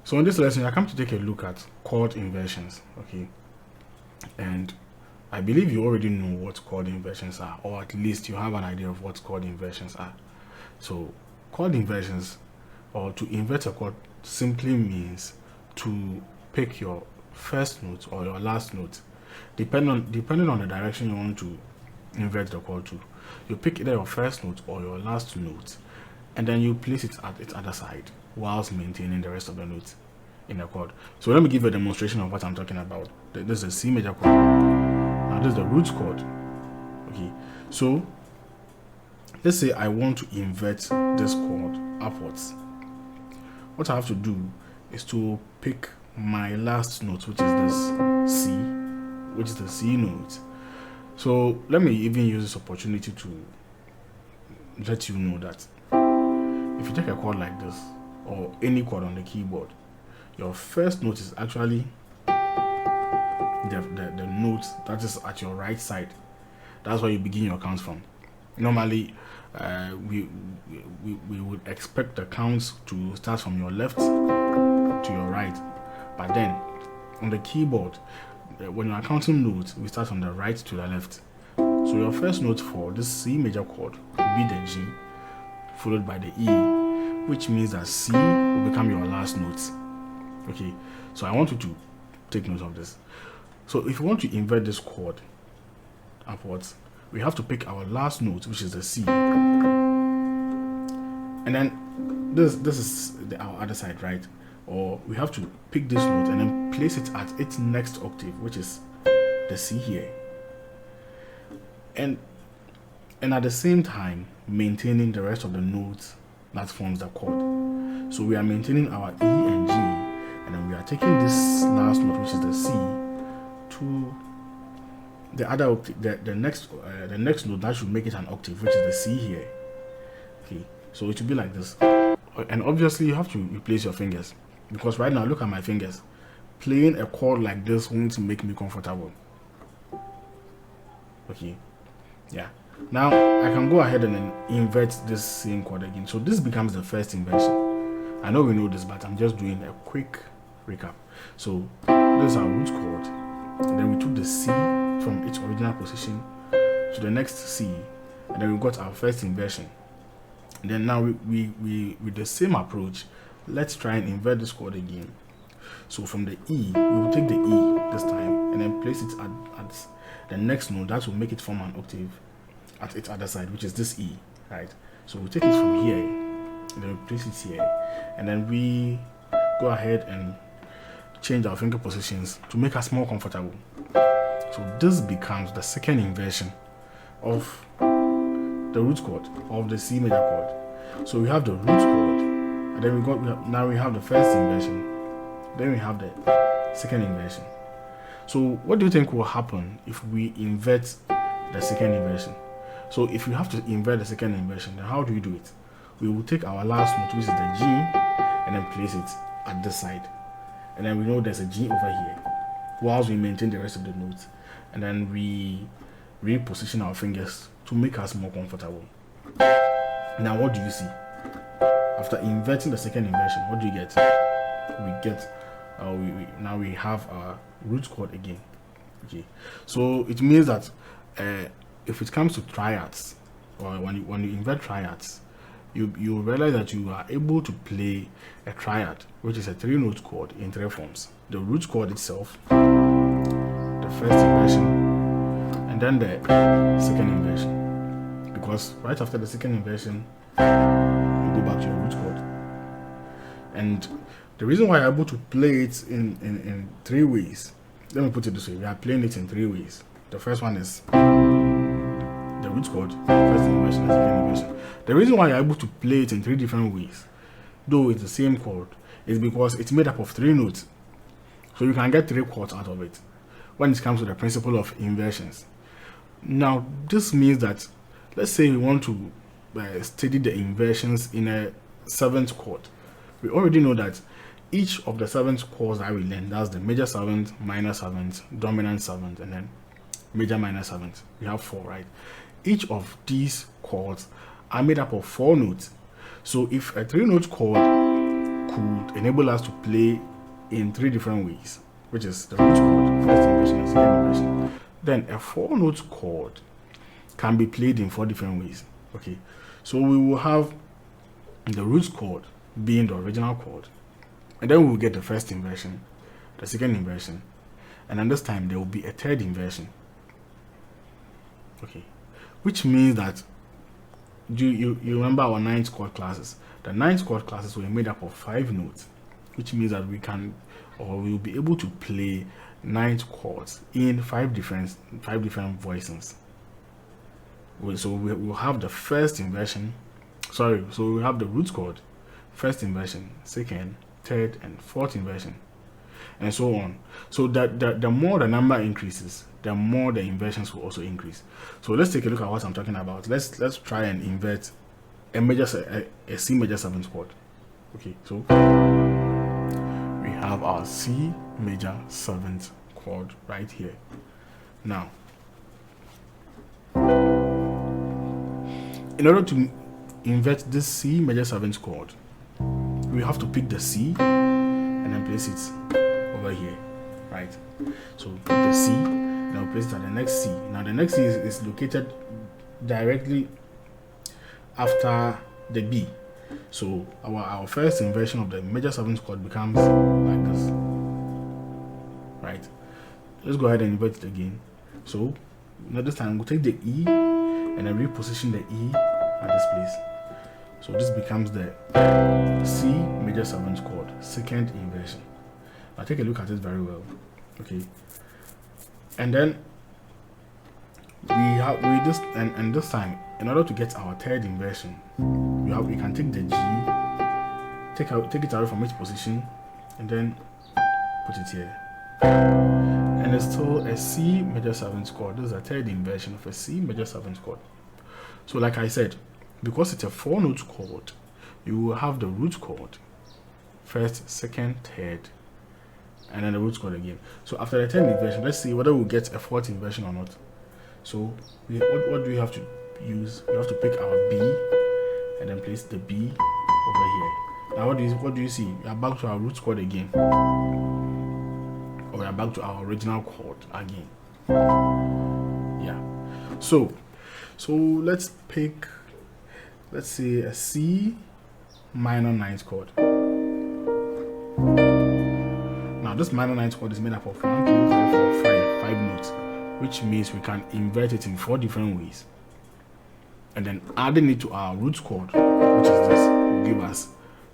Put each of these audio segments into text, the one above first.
So in this lesson, I come to take a look at chord inversions, okay? And I believe you already know what chord inversions are, or at least you have an idea of what chord inversions are. So chord inversions, or to invert a chord, simply means to pick your first note or your last note, depending on the direction you want to invert the chord to. You pick either your first note or your last note, and then you place it at its other side whilst maintaining the rest of the notes in the chord. So let me give you a demonstration of what I'm talking about. This is a C major chord. Now this is the root chord. Okay, so let's say I want to invert this chord upwards. What I have to do is to pick my last note, which is this C, which is the C note. So let me even use this opportunity to let you know that if you take a chord like this, or any chord on the keyboard, your first note is actually the note that is at your right side. That's where you begin your count from. Normally, we would expect the counts to start from your left to your right, but then on the keyboard, when you are counting notes, we start from the right to the left. So your first note for this C major chord will be the G, followed by the E, which means that C will become your last note. Okay, so I want you to take note of this. So if you want to invert this chord upwards, we have to pick our last note, which is the C, and then this is our other side, right? Or we have to pick this note and then place it at its next octave, which is the C here, and at the same time maintaining the rest of the notes that forms the chord. So we are maintaining our E and G, and then we are taking this last note, which is the C, to the other octave, the next note that should make it an octave, which is the C here. Okay, so it will be like this. And obviously you have to replace your fingers, because right now look at my fingers. Playing a chord like this won't make me comfortable. Okay, yeah. Now I can go ahead and then invert this same chord again. So this becomes the first inversion. I know we know this, but I'm just doing a quick recap. So this is our root chord, and then we took the C from its original position to the next C, and then we got our first inversion. And then now we with the same approach, let's try and invert this chord again. So from the E, we will take the E this time and then place it at the next note that will make it form an octave at its other side, which is this E, right? So we take it from here and then we place it here, and then we go ahead and change our finger positions to make us more comfortable. So this becomes the second inversion of the root chord of the C major chord. So we have the root chord, and then now we have the first inversion, then we have the second inversion. So what do you think will happen if we invert the second inversion? So if you have to invert the second inversion, then how do we do it? We will take our last note, which is the G, and then place it at this side, and then we know there's a G over here, whilst we maintain the rest of the notes, and then we reposition our fingers to make us more comfortable. Now what do you see? After inverting the second inversion, what do you get? We get now we have our root chord again. Okay, so it means that if it comes to triads, or when you invert triads, you realize that you are able to play a triad, which is a 3-note chord, in 3 forms: the root chord itself, the first inversion, and then the second inversion. Because right after the second inversion, you go back to your root chord. And the reason why you're able to play it in 3 ways, let me put it this way: we are playing it in 3 ways. The first one is the root chord, first inversion, and second inversion. The reason why you're able to play it in 3 different ways, though it's the same chord, is because it's made up of 3 notes. So you can get 3 chords out of it when it comes to the principle of inversions. Now this means that, let's say we want to study the inversions in a 7th chord. We already know that each of the 7th chords that we learn, that's the major 7th, minor 7th, dominant 7th, and then major minor 7th. We have 4, right? Each of these chords are made up of 4 notes. So if a 3-note chord could enable us to play in 3 different ways, which is the root chord, first inversion, and second inversion. Then a 4-note chord can be played in 4 different ways. Okay, so we will have the root chord being the original chord, and then we will get the first inversion, the second inversion, and then this time there will be a third inversion. Okay, which means that you remember our 9th chord classes. The 9th chord classes were made up of 5 notes, which means that we can, or we will be able to play 9th chords in 5 different voicings. So we will have the first inversion. So we have the root chord, first inversion, second, third, and fourth inversion, and so on. So that the more the number increases, the more the inversions will also increase. So let's take a look at what I'm talking about. Let's try and invert a C major 7th chord. Okay, so we have our C major 7th chord right here. Now, in order to invert this C major 7th chord, we have to pick the C and then place it over here, right? So pick the C, now place it at the next C. Now the next C is located directly after the B. So our first inversion of the major 7th chord becomes like this, right? Let's go ahead and invert it again. So now this time we'll take the E and then reposition the E at this place. So this becomes the C major 7th chord, second inversion. Now take a look at it very well. Okay, and then this time, in order to get our third inversion, we can take the G, take it away from each position, and then put it here. And it's still a C major 7th chord. This is a third inversion of a C major 7th chord. So like I said, because it's a 4-note chord, you will have the root chord, first, second, third, and then the root chord again. So after the third inversion, let's see whether we'll get a fourth inversion or not. So what do we have to use? We have to pick our B and then place the B over here. Now what do you see? We are back to our root chord again, or we are back to our original chord again. Yeah. So let's pick, let's say, a C minor 9th chord. Now this minor 9th chord is made up of 1, 2, 3, 4, 5 notes, which means we can invert it in 4 different ways. And then adding it to our root chord, which is this, will give us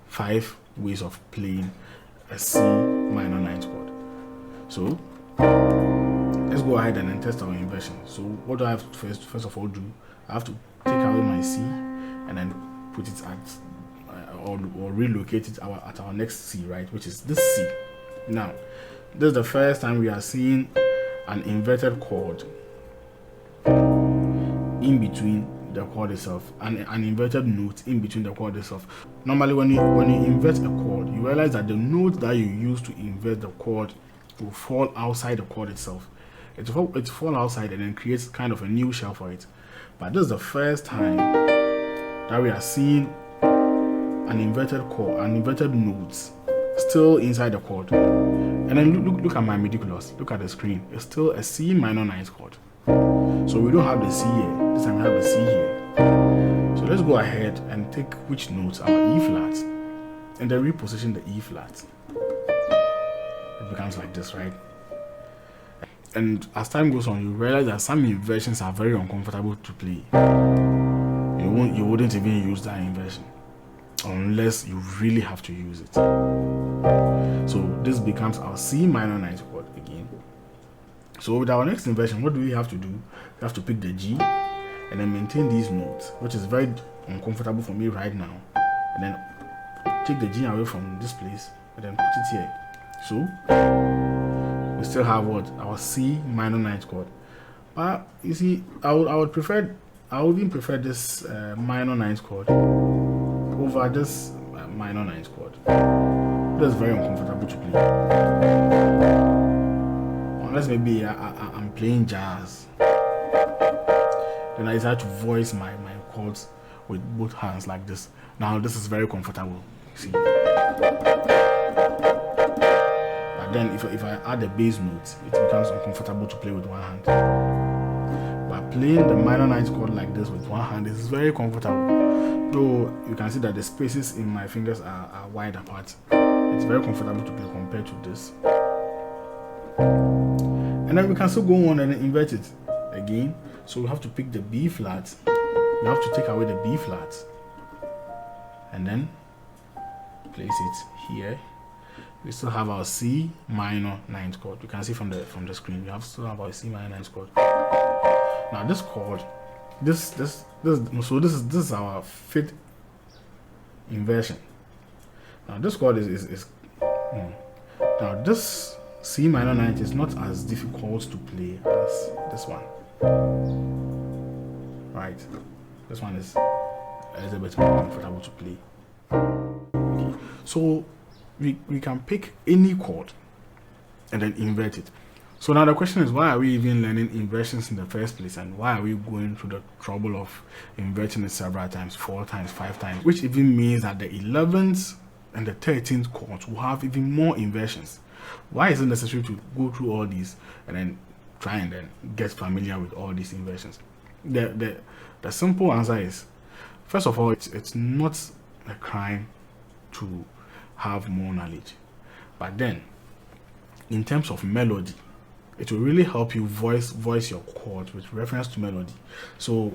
5 ways of playing a C minor 9th chord. So let's go ahead and then test our inversion. So what do I have to first of all do? I have to take away my C and then put it at or relocate it at our next C, right, which is this C. Now this is the first time we are seeing an inverted chord in between the chord itself, and an inverted note in between the chord itself. Normally when you invert a chord, you realize that the note that you use to invert the chord will fall outside the chord itself. It fall outside and then creates kind of a new shell for it. But this is the first time that we are seeing an inverted chord, an inverted notes still inside the chord. And then look at my ridiculous. Look at the screen. It's still a C minor 9th chord. So we don't have the C here. This time we have the C here. So let's go ahead and take which notes? Our E flat, and then reposition the E flat. It becomes like this, right? And as time goes on, you realize that some inversions are very uncomfortable to play. You wouldn't even use that inversion unless you really have to use it. So this becomes our C minor 9th chord again. So with our next inversion, what do we have to do? We have to pick the G and then maintain these notes, which is very uncomfortable for me right now. And then take the G away from this place and then put it here. So we still have what? Our C minor 9th chord. But you see, I would even prefer this minor 9th chord over this minor 9th chord. That's very uncomfortable to play. Unless maybe I'm playing jazz, then I decide to voice my chords with both hands like this. Now this is very comfortable. See. then if I add a bass note, it becomes uncomfortable to play with one hand. But playing the minor ninth chord like this with one hand is very comfortable. Though you can see that the spaces in my fingers are wide apart. It's very comfortable to play compared to this. And then we can still go on and invert it again. So we have to pick the B flat. We have to take away the B flat. And then place it here. We still have our C minor ninth chord. You can see from the screen. We still have our C minor ninth chord. Now this chord, this is our fifth inversion. Now this chord is now this C minor ninth is not as difficult to play as this one. Right? This one is a little bit more comfortable to play. Okay. So we can pick any chord and then invert it. So now the question is, why are we even learning inversions in the first place, and why are we going through the trouble of inverting it several times, 4 times, 5 times, which even means that the 11th and the 13th chords will have even more inversions. Why is it necessary to go through all these and then try and then get familiar with all these inversions? The simple answer is, first of all, it's not a crime to have more knowledge, but then in terms of melody, it will really help you voice your chords with reference to melody. So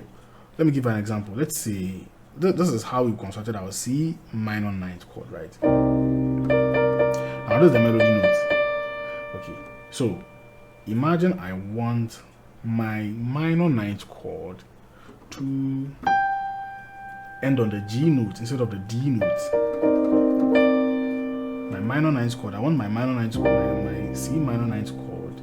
let me give an example. Let's say this is how we constructed our C minor ninth chord, right? Now this is the melody note. Okay, so imagine I want my minor ninth chord to end on the G note instead of the D note. My minor ninth chord, I want my minor ninth chord, my C minor ninth chord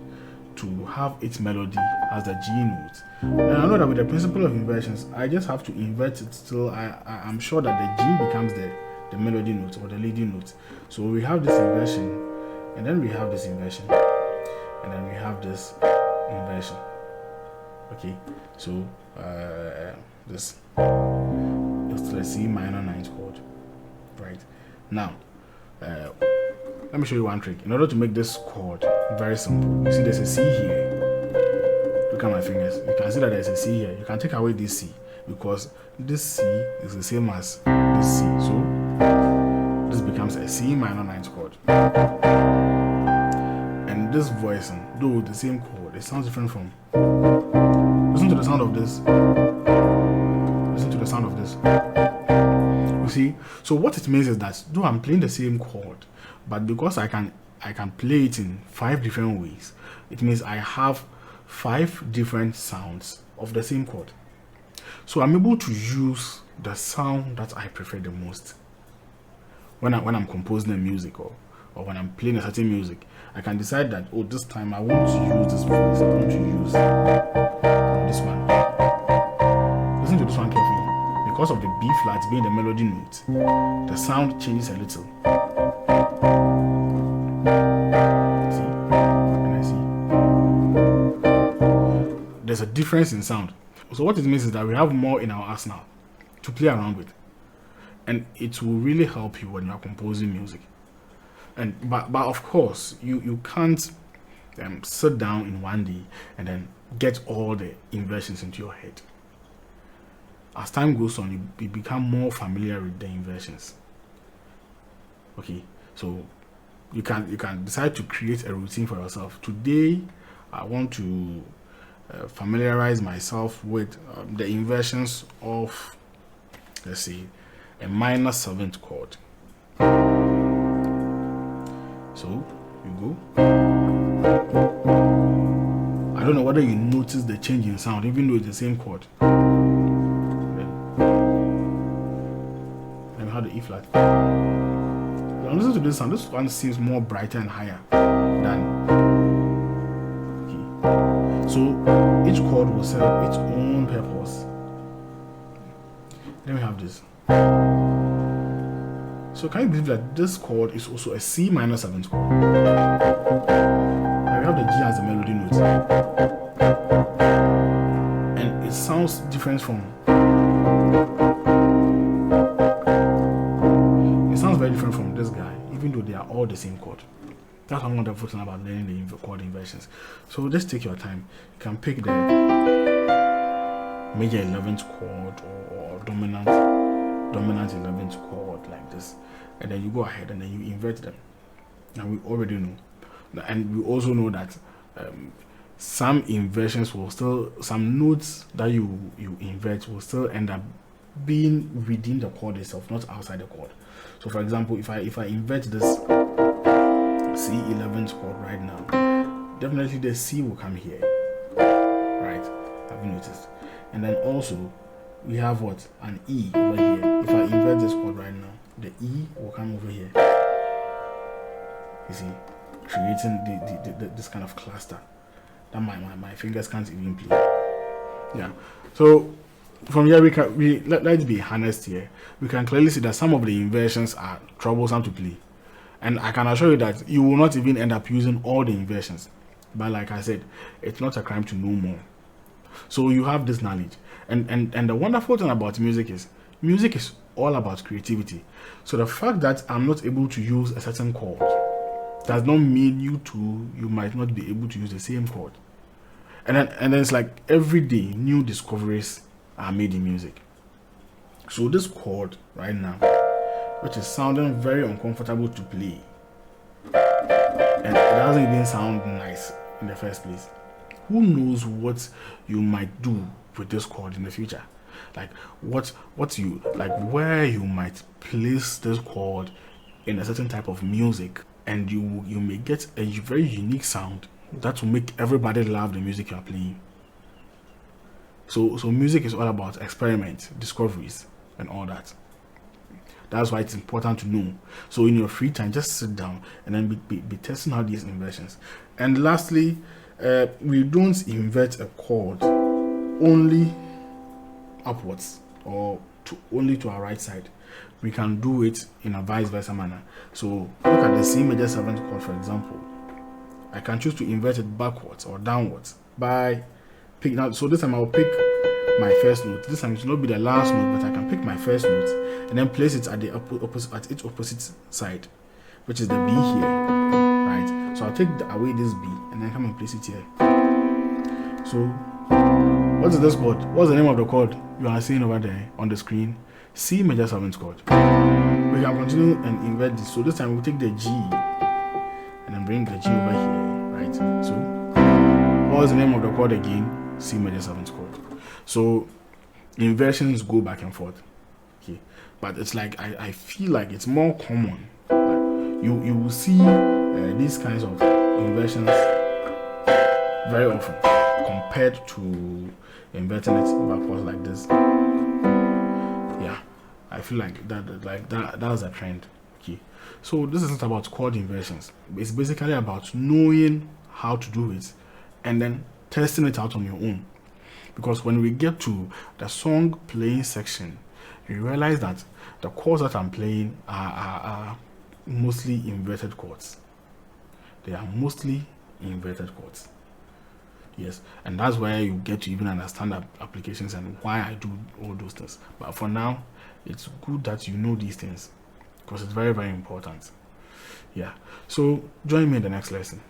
to have its melody as the G note. And I know that with the principle of inversions, I just have to invert it till I'm sure that the G becomes the melody note or the leading note. So we have this inversion, and then we have this inversion, and then we have this inversion. Okay, so this is the C minor ninth chord, right? Now, let me show you one trick. In order to make this chord very simple, you see there's a C here. Look at my fingers. You can see that there's a C here. You can take away this C because this C is the same as this C. So this becomes a C minor ninth chord. And this voicing, though the same chord, it sounds different from. Listen to the sound of this. Listen to the sound of this. You see? So what it means is that though I'm playing the same chord, but because I can play it in 5 different ways, it means I have 5 different sounds of the same chord. So I'm able to use the sound that I prefer the most. When I'm composing a music or when I'm playing a certain music, I can decide that, oh, this time I want to use this voice, I want to use this one. Listen to this one carefully. Because of the B flat being the melody note, the sound changes a little. There's a difference in sound. So what it means is that we have more in our arsenal to play around with, and it will really help you when you are composing music. And but of course you can't sit down in one day and then get all the inversions into your head. As time goes on, you become more familiar with the inversions. Okay, so you can decide to create a routine for yourself. Today I want to familiarize myself with the inversions of, let's see, a minor 7th chord. So you go. I don't know whether you notice the change in sound, even though it's the same chord. Then we have the E flat. Now listen to this sound. This one seems more brighter and higher than. So each chord will serve its own purpose. Then we have this. So can you believe that this chord is also a C minor 7th chord? And we have the G as the melody note. And it sounds different from. It sounds very different from this guy, even though they are all the same chord. That's one wonderful thing about learning the chord inversions. So just take your time. You can pick the major 11th chord or dominant 11th chord like this, and then you go ahead and then you invert them. Now we already know, and we also know that some inversions will still, some notes that you invert will still end up being within the chord itself, not outside the chord. So for example, if I invert this C11th chord right now, definitely the C will come here, right? Have you noticed? And then also we have what? An E over here. If I invert this chord right now, the E will come over here. You see, creating this kind of cluster that my fingers can't even play. Yeah. So from here let's be honest here. We can clearly see that some of the inversions are troublesome to play, and I can assure you that you will not even end up using all the inversions. But like I said, it's not a crime to know more. So you have this knowledge, and the wonderful thing about music is all about creativity. So the fact that I'm not able to use a certain chord does not mean you might not be able to use the same chord. And then it's like every day new discoveries are made in music. So this chord right now, which is sounding very uncomfortable to play, and it doesn't even sound nice in the first place. Who knows what you might do with this chord in the future? Like what you like, where you might place this chord in a certain type of music, and you may get a very unique sound that will make everybody love the music you are playing. So music is all about experiment, discoveries, and all that. That's why it's important to know. So in your free time, just sit down and then be testing out these inversions. And lastly, we don't invert a chord only upwards or only to our right side. We can do it in a vice versa manner. So look at the C major 7th chord, for example. I can choose to invert it backwards or downwards by picking out. So this time I'll pick my first note. This time it will not be the last note, but I can pick my first note and then place it at the its opposite side, which is the B here, right? So I'll take away this B and then come and place it here. So what is this chord? What's the name of the chord you are seeing over there on the screen? C major 7th chord. We can continue and invert this. So this time we'll take the G and then bring the G over here, right? So what was the name of the chord again? C major 7th chord. So inversions go back and forth, okay? But it's like I feel like it's more common. Like you will see these kinds of inversions very often compared to inverting it backwards like this. Yeah, I feel like that's a trend. Okay, so this isn't about chord inversions. It's basically about knowing how to do it and then testing it out on your own. Because when we get to the song playing section, you realize that the chords that I'm playing are mostly inverted chords. They are mostly inverted chords. Yes, and that's where you get to even understand applications and why I do all those things. But for now, it's good that you know these things because it's very, very important. Yeah, so join me in the next lesson.